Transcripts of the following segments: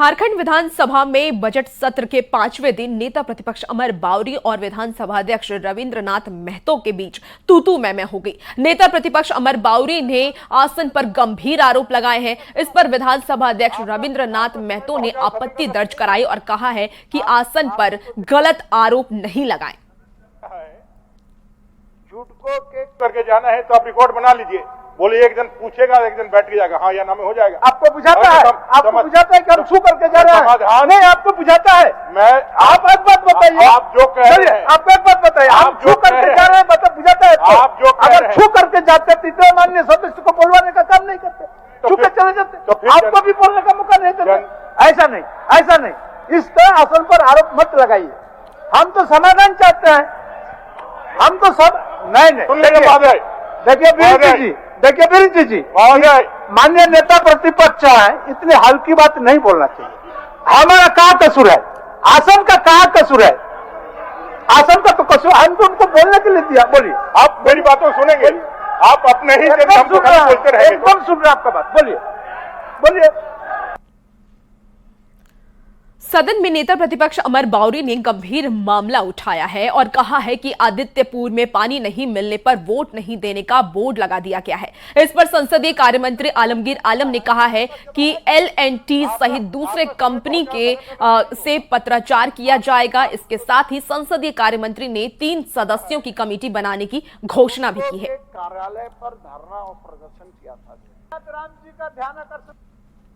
झारखंड विधानसभा में बजट सत्र के 5वें दिन नेता प्रतिपक्ष अमर बावरी और विधानसभा अध्यक्ष रविंद्रनाथ महतो के बीच तू-तू मैं हो गई। नेता प्रतिपक्ष अमर बावरी ने आसन पर गंभीर आरोप लगाए हैं। इस पर विधानसभा अध्यक्ष रविंद्रनाथ महतो ने आपत्ति दर्ज कराई और कहा है कि आसन पर गलत आरोप नहीं लगाएं। झूठ को केक करके जाना है तो आप रिकॉर्ड बना लीजिए। बोले एक जन पूछेगा, एक जन बैठ जाएगा, हाँ या ना में हो जाएगा। आपको बुझाता है, आपको बुझाता है कि हम छू करके जा रहे हैं? नहीं, आपको बुझाता है। मैं आप एक बात बताइए, आप जो कह रहे हैं, आप एक बात बताइए, आप छू करके जा रहे हैं, मतलब बुझाता है। आप जो अगर छू करके जाते तीसरे माननीय सदस्य को बोलवाने का काम नहीं करते, छू के चले जाते, आपको भी बोलने का मौका नहीं देते। ऐसा नहीं, ऐसा नहीं, इस तरह आसन पर आरोप मत लगाइए। हम तो समाधान चाहते हैं, हम तो सब नहीं। देखिए वीर जी, माननीय नेता प्रतिपक्ष है, इतनी हल्की बात नहीं बोलना चाहिए। हमारा क्या कसूर है? आसन का क्या कसूर है? आसन का तो कसूर हम तो उनको बोलने के लिए दिया। बोलिए, आप मेरी बातों सुनेंगे, आप अपने ही बोलते रहेंगे। एकदम सुन रहे आपका बात, बोलिए बोलिए। सदन में नेता प्रतिपक्ष अमर बावरी ने गंभीर मामला उठाया है और कहा है कि आदित्यपुर में पानी नहीं मिलने पर वोट नहीं देने का बोर्ड लगा दिया गया है। इस पर संसदीय कार्य मंत्री आलमगीर आलम ने कहा है कि L&T सहित दूसरे कंपनी के से पत्राचार किया जाएगा। इसके साथ ही संसदीय कार्य मंत्री ने 3 सदस्यों की कमेटी बनाने की घोषणा भी की है। कार्यालय पर धरना और प्रदर्शन किया था। राम जी का ध्यान आकर्षण।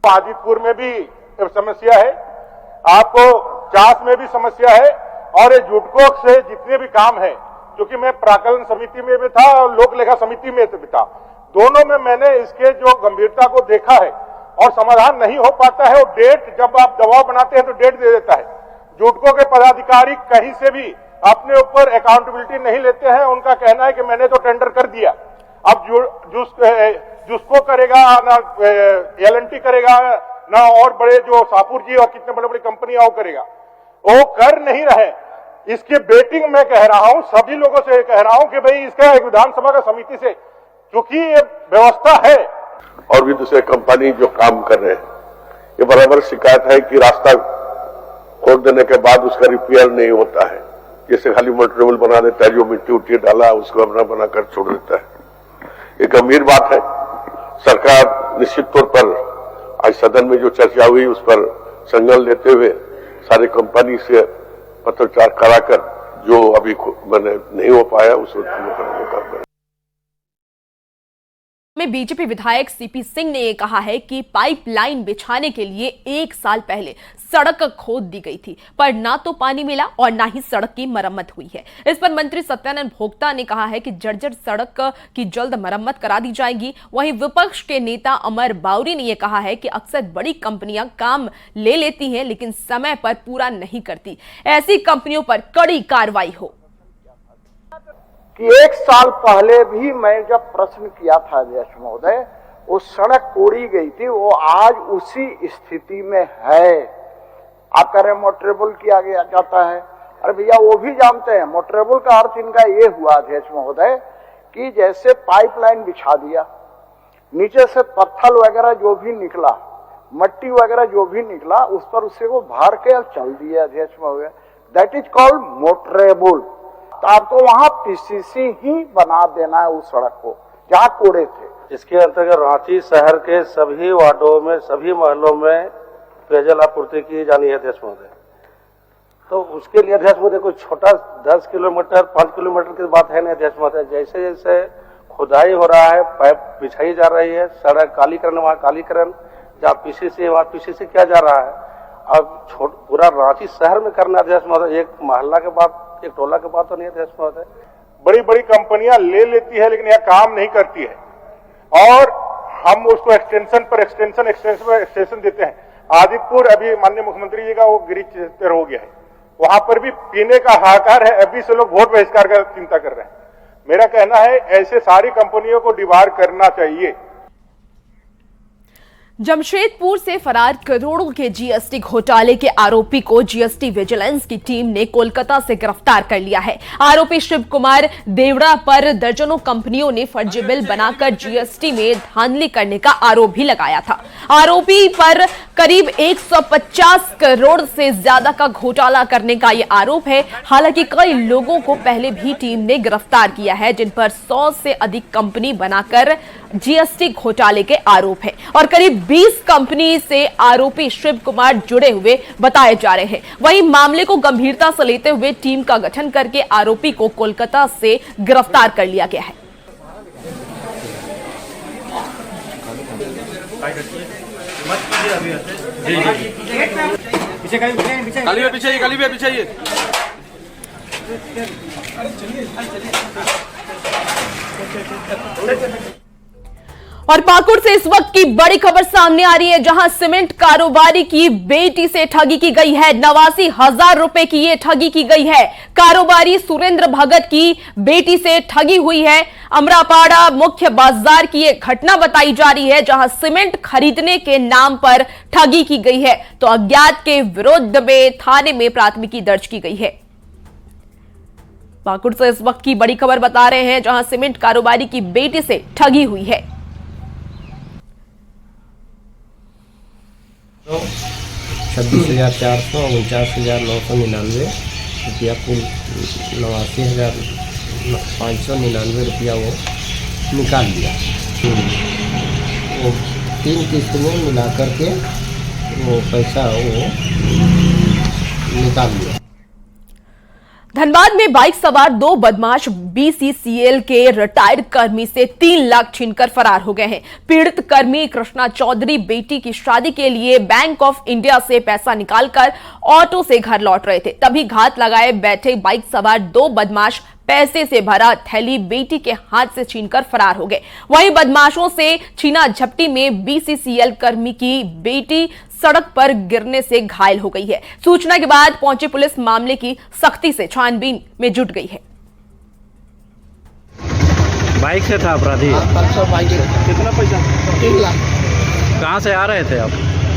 आदित्यपुर में भी समस्या है, आपको चास में भी समस्या है, और ये जुटकोक से जितने भी काम है, क्योंकि मैं प्राकलन समिति में भी था और लोक लेखा समिति में भी था, दोनों में मैंने इसके जो गंभीरता को देखा है और समाधान नहीं हो पाता है। और डेट जब आप दबाव बनाते हैं तो डेट दे देता है। जुटको के पदाधिकारी कहीं से भी अपने ऊपर अकाउंटेबिलिटी नहीं लेते हैं। उनका कहना है कि मैंने तो टेंडर कर दिया, अब जिसको करेगा ना L&T करेगा ना और बड़े जो सापुर जी और कितने बड़े बड़े कंपनियां वो करेगा, वो कर नहीं रहे। इसके बेटिंग में कह रहा हूं, सभी लोगों से कह रहा हूं कि भाई इसका एक विधानसभा का समिति से, क्योंकि ये व्यवस्था है। और भी दूसरे कंपनी जो काम कर रहे हैं, ये बराबर शिकायत है कि रास्ता खोद देने के बाद उसका रिपेयर नहीं होता है, जैसे खाली मटेरियल बना देता है, जो मिट्टी उट्टी डाला उसको अपना बनाकर छोड़ देता है। ये गंभीर बात है। सरकार निश्चित तौर पर आज सदन में जो चर्चा हुई उस पर संज्ञान लेते हुए सारे कंपनी से पत्राचार कराकर जो अभी मैंने नहीं हो पाया उसको करने का में बीजेपी विधायक सीपी सिंह ने यह कहा है कि पाइपलाइन बिछाने के लिए 1 साल पहले सड़क खोद दी गई थी, पर ना तो पानी मिला और ना ही सड़क की मरम्मत हुई है। इस पर मंत्री सत्यानंद भोक्ता ने कहा है कि जर्जर सड़क की जल्द मरम्मत करा दी जाएगी। वहीं विपक्ष के नेता अमर बावरी ने यह कहा है कि अक्सर बड़ी कंपनियां काम ले लेती हैं लेकिन समय पर पूरा नहीं करती, ऐसी कंपनियों पर कड़ी कार्रवाई हो। कि 1 साल पहले भी मैं जब प्रश्न किया था अध्यक्ष महोदय, वो सड़क कोड़ी गई थी, वो आज उसी स्थिति में है। आप कह रहे हैं मोटरेबल किया गया जाता है, अरे भैया वो भी जानते हैं मोटरेबल का अर्थ इनका ये हुआ अध्यक्ष महोदय कि जैसे पाइपलाइन बिछा दिया, नीचे से पत्थर वगैरह जो भी निकला, मट्टी वगैरह जो भी निकला, उस पर उसे वो भर के अब चल दिया अध्यक्ष महोदय। That is called motorable. तो आपको वहां पीसीसी ही बना देना है उस सड़क को जहाँ कोड़े थे। इसके अंतर्गत रांची शहर के सभी वार्डों में, सभी मोहल्लों में पेयजल आपूर्ति की जानी है अध्यक्ष महोदय। तो उसके लिए अध्यक्ष महोदय कोई छोटा 10 किलोमीटर 5 किलोमीटर की बात है नहीं अध्यक्ष महोदय। जैसे जैसे खुदाई हो रहा है, पाइप बिछाई जा रही है, सड़क कालीकरण वहाँ कालीकरण, जहाँ पीसीसी वहाँ पीसीसी किया जा रहा है। अब पूरा रांची शहर में करना अध्यक्ष महोदय, एक मोहल्ला के बाद एक टोला के बाद तो नहीं अध्यक्ष महोदय। बड़ी बड़ी कंपनियां ले लेती है लेकिन यह काम नहीं करती है, और हम उसको एक्सटेंशन देते हैं। आदित्यपुर अभी माननीय मुख्यमंत्री जी का वो गिरी क्षेत्र हो गया है, वहां पर भी पीने का हाहाकार है, अभी से लोग वोट बहिष्कार का चिंता कर रहे हैं। मेरा कहना है ऐसे सारी कंपनियों को डिबार करना चाहिए। जमशेदपुर से फरार करोड़ों के जीएसटी घोटाले के आरोपी को जीएसटी विजिलेंस की टीम ने कोलकाता से गिरफ्तार कर लिया है। आरोपी शिव कुमार देवड़ा पर दर्जनों कंपनियों ने फर्जी बिल बनाकर जीएसटी में धांधली करने का आरोप भी लगाया था। आरोपी पर करीब 150 करोड़ से ज्यादा का घोटाला करने का यह आरोप है। हालांकि कई लोगों को पहले भी टीम ने गिरफ्तार किया है, जिन पर 100 से अधिक कंपनी बनाकर जीएसटी घोटाले के आरोप है और करीब 20 कंपनी से आरोपी शिव कुमार जुड़े हुए बताए जा रहे हैं। वहीं मामले को गंभीरता से लेते हुए टीम का गठन करके आरोपी को कोलकाता से गिरफ्तार कर लिया गया है। पीछे और पाकुड़ से इस वक्त की बड़ी खबर सामने आ रही है, जहां सीमेंट कारोबारी की बेटी से ठगी की गई है। 89,000 रुपए की ये ठगी की गई है। कारोबारी सुरेंद्र भगत की बेटी से ठगी हुई है। अमरापाड़ा मुख्य बाजार की ये घटना बताई जा रही है, जहां सीमेंट खरीदने के नाम पर ठगी की गई है, तो अज्ञात के विरुद्ध में थाने में प्राथमिकी दर्ज की गई है। पाकुड़ से इस वक्त की बड़ी खबर बता रहे हैं, जहां सीमेंट कारोबारी की बेटी से ठगी हुई है। 26,400 49,999 रुपया, कुल 89,599 रुपया वो निकाल लिया। वो 3 किस्त में मिला करके वो पैसा वो निकाल लिया। धनबाद में बाइक सवार 2 बदमाश बीसीसीएल के रिटायर्ड कर्मी से 3 लाख छीनकर फरार हो गए हैं। पीड़ित कर्मी कृष्णा चौधरी बेटी की शादी के लिए बैंक ऑफ इंडिया से पैसा निकालकर ऑटो से घर लौट रहे थे, तभी घात लगाए बैठे बाइक सवार 2 बदमाश पैसे से भरा थैली बेटी के हाथ से छीनकर फरार हो गए। वहीं बदमाशों से छीना झपटी में बीसीसीएल कर्मी की बेटी सड़क पर गिरने से घायल हो गई है। सूचना के बाद पहुंची पुलिस मामले की सख्ती से छानबीन में जुट गई है। बाइक से था अपराधी? बाइक से। कितना पैसा? 3 लाख। कहाँ से आ रहे थे आप?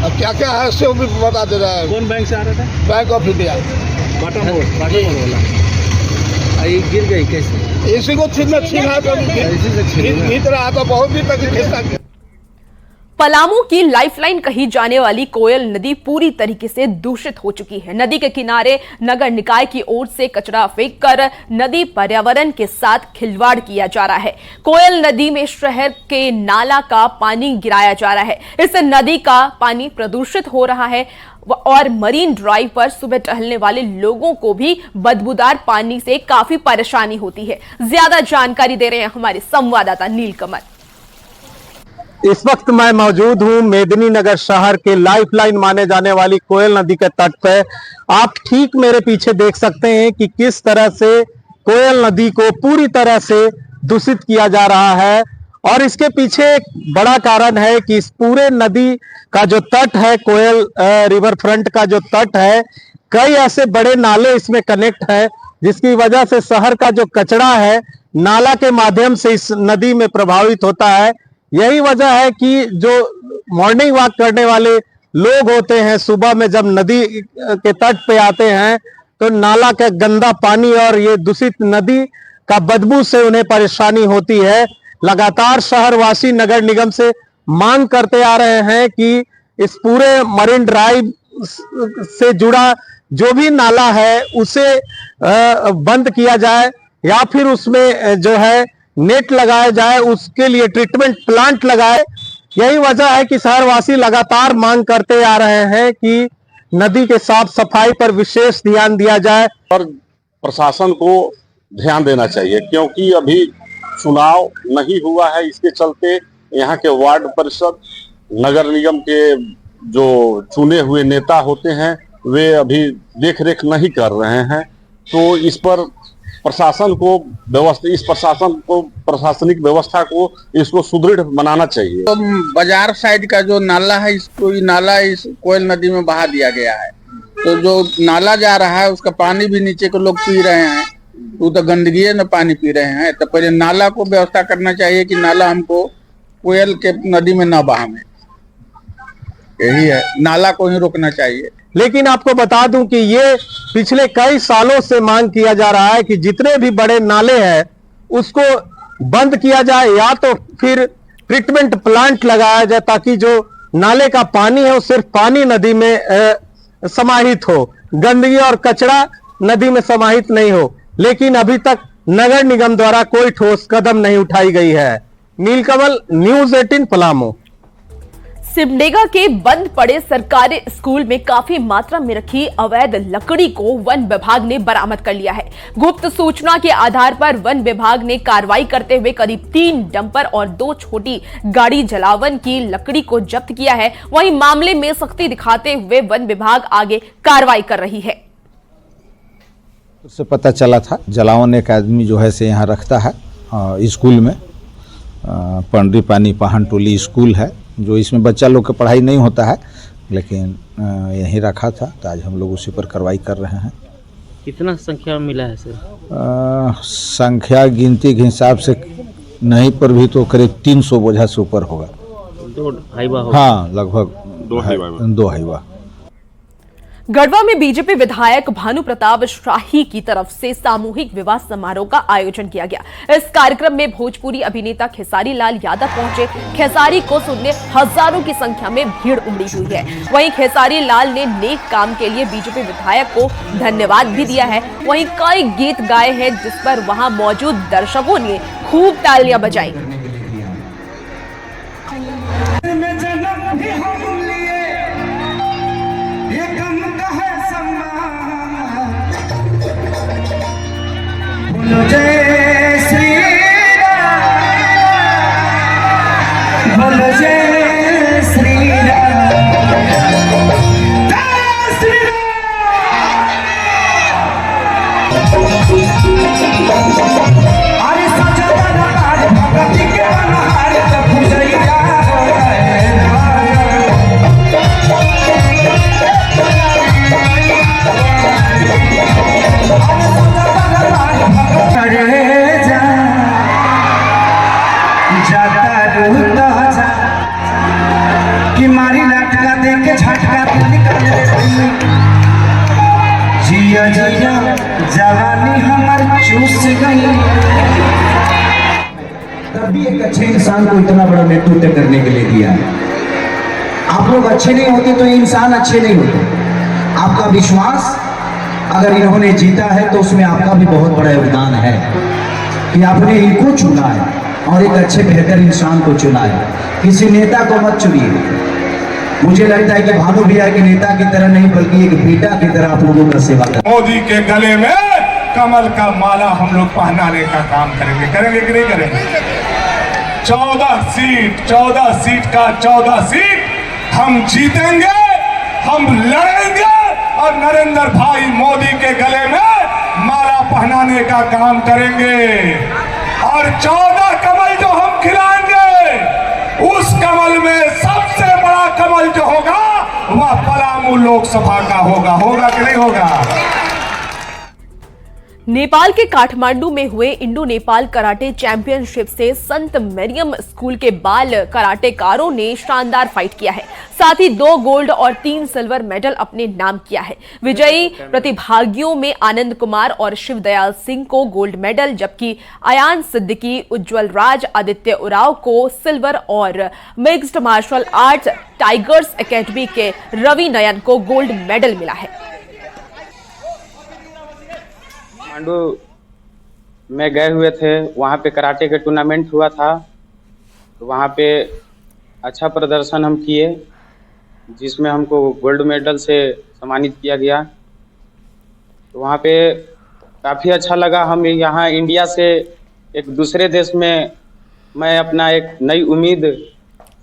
अब क्या क्या है उससे भी बता दे रहा है। कौन बैंक से आ रहे थे? Bank of India. बाटा मोड़ वाला। ये गिर गई कैसे? इसी को छीना जीत रहा था, बहुत भी तक। पलामू की लाइफलाइन कही जाने वाली कोयल नदी पूरी तरीके से दूषित हो चुकी है। नदी के किनारे नगर निकाय की ओर से कचरा फेंककर नदी पर्यावरण के साथ खिलवाड़ किया जा रहा है। कोयल नदी में शहर के नाला का पानी गिराया जा रहा है। इससे नदी का पानी प्रदूषित हो रहा है और मरीन ड्राइव पर सुबह टहलने वाले लोगों को भी बदबूदार पानी से काफी परेशानी होती है। ज्यादा जानकारी दे रहे हैं हमारे संवाददाता नीलकमल। इस वक्त मैं मौजूद हूं मेदिनीनगर शहर के लाइफलाइन माने जाने वाली कोयल नदी के तट पे। आप ठीक मेरे पीछे देख सकते हैं कि किस तरह से कोयल नदी को पूरी तरह से दूषित किया जा रहा है और इसके पीछे एक बड़ा कारण है कि इस पूरे नदी का जो तट है, कोयल रिवर फ्रंट का जो तट है, कई ऐसे बड़े नाले इसमें कनेक्ट है, जिसकी वजह से शहर का जो कचरा है नाला के माध्यम से इस नदी में प्रभावित होता है। यही वजह है कि जो मॉर्निंग वॉक करने वाले लोग होते हैं, सुबह में जब नदी के तट पे आते हैं तो नाला का गंदा पानी और ये दूषित नदी का बदबू से उन्हें परेशानी होती है। लगातार शहरवासी नगर निगम से मांग करते आ रहे हैं कि इस पूरे मरीन ड्राइव से जुड़ा जो भी नाला है उसे बंद किया जाए या फिर उसमें जो है नेट लगाया जाए, उसके लिए ट्रीटमेंट प्लांट लगाए। यही वजह है कि शहरवासी लगातार मांग करते आ रहे हैं कि नदी के साफ सफाई पर विशेष ध्यान दिया जाए और प्रशासन को ध्यान देना चाहिए, क्योंकि अभी चुनाव नहीं हुआ है। इसके चलते यहाँ के वार्ड परिषद, नगर निगम के जो चुने हुए नेता होते हैं वे अभी देख रेख नहीं कर रहे हैं। तो इस पर प्रशासन को प्रशासनिक व्यवस्था को इसको सुदृढ़ बनाना चाहिए। तो बाजार साइड का जो नाला है, इसको नाला इस कोयल नदी में बहा दिया गया है। तो जो नाला जा रहा है उसका पानी भी नीचे के लोग पी रहे हैं, वो तो गंदगी न पानी पी रहे हैं। तो पहले नाला को व्यवस्था करना चाहिए कि नाला हमको कोयल के नदी में न बहावे, यही है, नाला को ही रोकना चाहिए। लेकिन आपको बता दूं कि ये पिछले कई सालों से मांग किया जा रहा है कि जितने भी बड़े नाले हैं उसको बंद किया जाए या तो फिर ट्रीटमेंट प्लांट लगाया जाए, ताकि जो नाले का पानी है वो सिर्फ पानी नदी में समाहित हो, गंदगी और कचरा नदी में समाहित नहीं हो। लेकिन अभी तक नगर निगम द्वारा कोई ठोस कदम नहीं उठाई गई है। नीलकमल, न्यूज 18 पलामू। सिमडेगा के बंद पड़े सरकारी स्कूल में काफी मात्रा में रखी अवैध लकड़ी को वन विभाग ने बरामद कर लिया है। गुप्त सूचना के आधार पर वन विभाग ने कार्रवाई करते हुए करीब 3 डंपर और 2 छोटी गाड़ी जलावन की लकड़ी को जब्त किया है। वहीं मामले में सख्ती दिखाते हुए वन विभाग आगे कार्रवाई कर रही है। उससे पता चला था जलावन एक आदमी जो है से यहाँ रखता है स्कूल में, पंडरी पानी पहान टोली स्कूल है, जो इसमें बच्चा लोग का पढ़ाई नहीं होता है, लेकिन यहीं रखा था। तो आज हम लोग उसी पर कार्रवाई कर रहे हैं। कितना संख्या मिला है सर? संख्या गिनती के हिसाब से नहीं पर भी तो करीब 300 बोझा से ऊपर होगा। 2 हाईवा होगा? हाँ, लगभग 2 हाईवा। गढ़वा में बीजेपी विधायक भानु प्रताप शाही की तरफ से सामूहिक विवाह समारोह का आयोजन किया गया। इस कार्यक्रम में भोजपुरी अभिनेता खेसारी लाल यादव पहुंचे। खेसारी को सुनने हजारों की संख्या में भीड़ उमड़ी हुई है। वहीं खेसारी लाल ने नेक काम के लिए बीजेपी विधायक को धन्यवाद भी दिया है। वहीं कई गीत गाए हैं जिस पर वहां मौजूद दर्शकों ने खूब तालियां बजाई। जय श्री राम, बोलो जय श्री राम, जय श्री राम। अरे सचा दरबार भगवती के मनहार तब पूजैया कि मारी लटका दे के झटका निकल जिया जिया जवानी हमार चूस गई। तभी एक अच्छे इंसान को इतना बड़ा नेतृत्व करने के लिए दिया है। आप लोग अच्छे नहीं होते तो ये इंसान अच्छे नहीं होते। आपका विश्वास अगर इन्होंने जीता है तो उसमें आपका भी बहुत बड़ा योगदान है कि आपने इनको चुना है और एक अच्छे बेहतर इंसान को चुना है। किसी नेता को मत चुनिए। मुझे लगता है कि भानु भैया के नेता की तरह नहीं बल्कि एक बेटा की तरह आप लोगों का सेवा करें। मोदी के गले में कमल का माला हम लोग पहनाने का काम करेंगे कि नहीं करेंगे? 14 सीट का 14 सीट हम जीतेंगे, हम लड़ेंगे और नरेंद्र भाई मोदी के गले में माला पहनाने का काम करेंगे। और 14 कमल जो हम खिलाएंगे, उस कमल में सबसे बड़ा कमल जो होगा वह पलामू लोकसभा का होगा कि नहीं होगा? नेपाल के काठमांडू में हुए इंडो नेपाल कराटे चैंपियनशिप से संत मरियम स्कूल के बाल कराटेकारों ने शानदार फाइट किया है। साथ ही 2 गोल्ड और 3 सिल्वर मेडल अपने नाम किया है। विजयी प्रतिभागियों में आनंद कुमार और शिवदयाल सिंह को गोल्ड मेडल, जबकि अयान सिद्दीकी, उज्जवल राज, आदित्य उराव को सिल्वर और mixed martial arts tigers academy के रवि नयन को गोल्ड मेडल मिला है। काठमांडू में गए हुए थे, वहाँ पे कराटे का टूर्नामेंट हुआ था, तो वहाँ पे अच्छा प्रदर्शन हम किए, जिसमें हमको गोल्ड मेडल से सम्मानित किया गया। तो वहाँ पे काफ़ी अच्छा लगा। हम यहाँ इंडिया से एक दूसरे देश में मैं अपना एक नई उम्मीद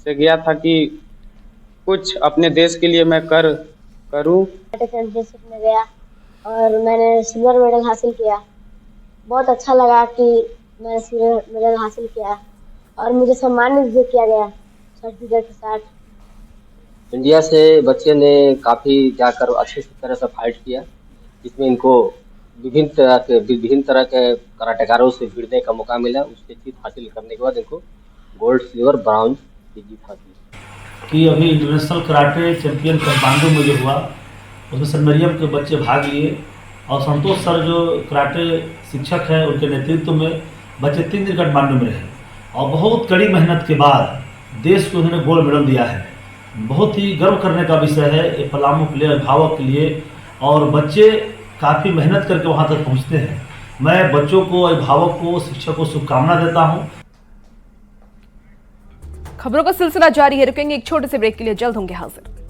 से गया था कि कुछ अपने देश के लिए मैं करूँ। चैंपियनशिप में गया और मैंने सिल्वर मेडल हासिल किया। बहुत अच्छा लगा कि मैंने सिल्वर मेडल हासिल किया और मुझे सम्मानित भी किया गया सर्टिफिकेट के साथ। इंडिया से बच्चे ने काफ़ी जाकर अच्छे तरह से फाइट किया, जिसमें इनको विभिन्न तरह के कराटेकारों से भिड़ने का मौका मिला। उससे जीत हासिल करने के बाद इनको गोल्ड, सिल्वर, ब्राउन की जीत हासिल की। अभी इंटरनेशनल कराटे चैंपियन काठमांडू में जो हुआ, उसमें सर मरियम के बच्चे भाग लिए और संतोष सर जो कराटे शिक्षक हैं, उनके नेतृत्व में बच्चे 3 दिन काठमांडू में रहे और बहुत कड़ी मेहनत के बाद देश को उन्होंने गोल्ड मेडल दिया है। बहुत ही गर्व करने का विषय है ये पलामू के लिए, अभिभावक के लिए। और बच्चे काफ़ी मेहनत करके वहाँ तक पहुँचते हैं। मैं बच्चों को, अभिभावक को, शिक्षक को शुभकामना देता हूँ। खबरों का सिलसिला जारी है, रुकेंगे एक छोटे से ब्रेक के लिए, जल्द होंगे हाजिर।